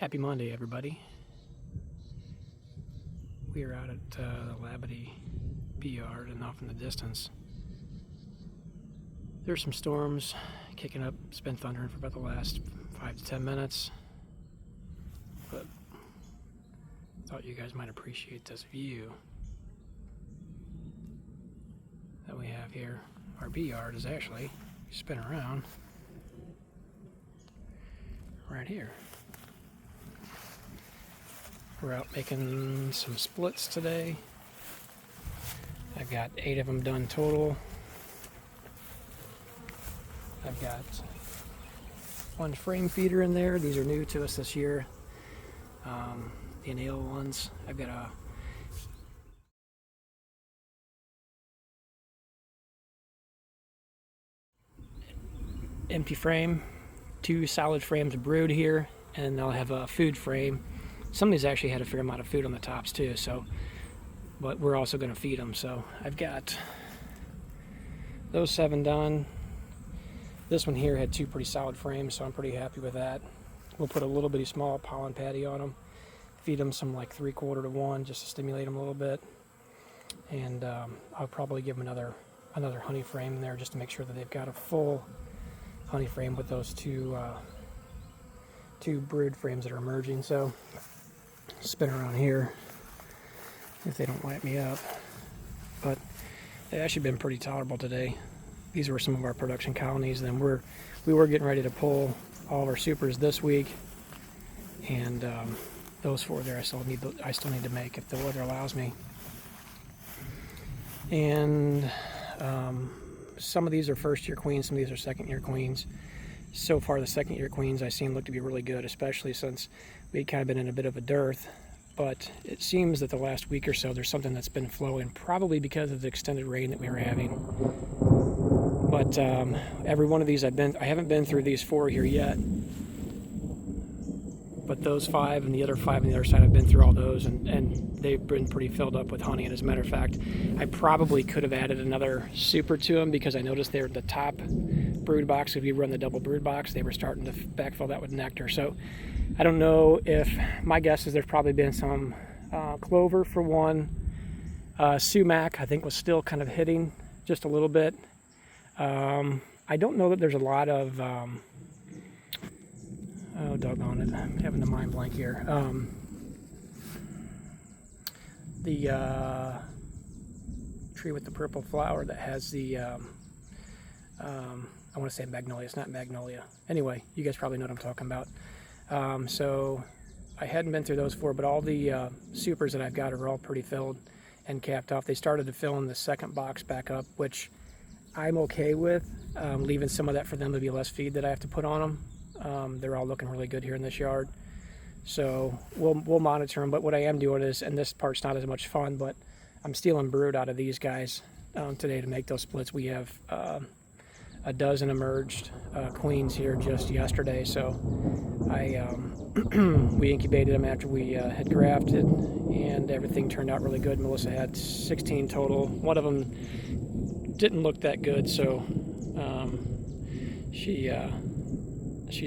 Happy Monday, everybody. We are out at the Labadee Bee Yard, and off in the distance there's some storms kicking up. It's been thundering for about the last 5 to 10 minutes, but I thought you guys might appreciate this view that we have here. Our bee yard is actually, you spin around, right here. We're out making some splits today. I've got 8 of them done total. I've got 1 frame feeder in there. These are new to us this year. The enamel ones. I've got a empty frame, 2 solid frames of brood here, and I'll have a food frame. Some of these actually had a fair amount of food on the tops too, so, but we're also going to feed them. So I've got those 7 done. This one here had 2 pretty solid frames, so I'm pretty happy with that. We'll put a little bitty small pollen patty on them, feed them some like 3/4 to 1 just to stimulate them a little bit, and I'll probably give them another honey frame in there just to make sure that they've got a full honey frame with those two brood frames that are emerging. So spin around here if they don't light me up, but they've actually been pretty tolerable today. These were some of our production colonies. Then we were getting ready to pull all of our supers this week, and those 4 there I still need to make if the weather allows me. And some of these are first-year queens, some of these are second-year queens. So far, the second-year queens I've seen look to be really good, especially since we'd kind of been in a bit of a dearth. But it seems that the last week or so there's something that's been flowing, probably because of the extended rain that we were having. But every one of these I haven't been through these 4 here yet. But those 5 and the other 5 on the other side, I've been through all those, and they've been pretty filled up with honey. And as a matter of fact, I probably could have added another super to them, because I noticed they're at the top brood box. If you run the double brood box, they were starting to backfill that with nectar. So I don't know, if my guess is there's probably been some clover for one. Sumac I think was still kind of hitting just a little bit. I don't know that there's a lot of oh, doggone it, I'm having a mind blank here. The tree with the purple flower that has the I want to say magnolia. It's not magnolia. Anyway, you guys probably know what I'm talking about. So I hadn't been through those 4, but all the supers that I've got are all pretty filled and capped off. They started to fill in the second box back up, which I'm okay with, leaving some of that for them to be less feed that I have to put on them. They're all looking really good here in this yard, so we'll monitor them. But what I am doing is, and this part's not as much fun, but I'm stealing brood out of these guys today to make those splits. We have a dozen emerged queens here just yesterday, so we incubated them after we had grafted, and everything turned out really good. Melissa had 16 total. One of them didn't look that good, so she's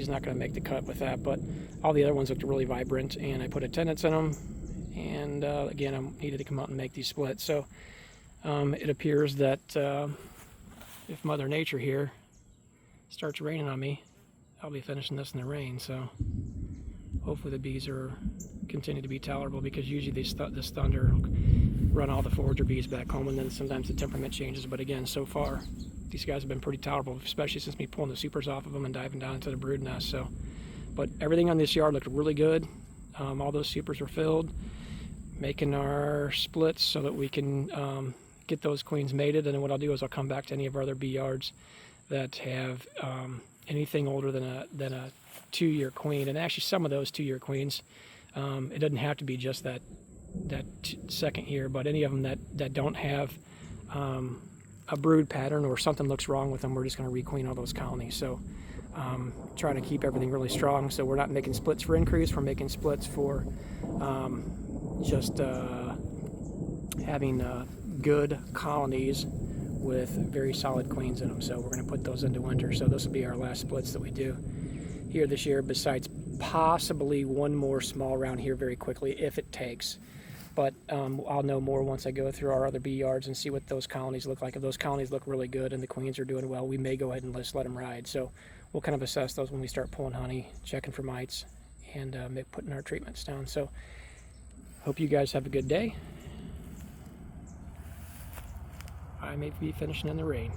not going to make the cut with that, but all the other ones looked really vibrant, and I put attendants in them, and again, I needed to come out and make these splits. So it appears that if Mother Nature here starts raining on me, I'll be finishing this in the rain. So hopefully the bees continue to be tolerable, because usually this thunder run all the forager bees back home, and then sometimes the temperament changes. But again, so far these guys have been pretty tolerable, especially since me pulling the supers off of them and diving down into the brood nest. So, but everything on this yard looked really good. All those supers were filled, making our splits so that we can get those queens mated. And then what I'll do is I'll come back to any of our other bee yards that have anything older than a 2-year queen. And actually some of those 2-year queens, it doesn't have to be just that second year, but any of them that don't have a brood pattern or something looks wrong with them, we're just going to requeen all those colonies. So trying to keep everything really strong, so we're not making splits for increase, we're making splits for just having good colonies with very solid queens in them. So we're going to put those into winter. So this will be our last splits that we do. here this year, besides possibly one more small round here very quickly if it takes. But I'll know more once I go through our other bee yards and see what those colonies look like. If those colonies look really good and the queens are doing well, we may go ahead and just let them ride. So we'll kind of assess those when we start pulling honey, checking for mites, and putting our treatments down. So hope you guys have a good day. I may be finishing in the rain.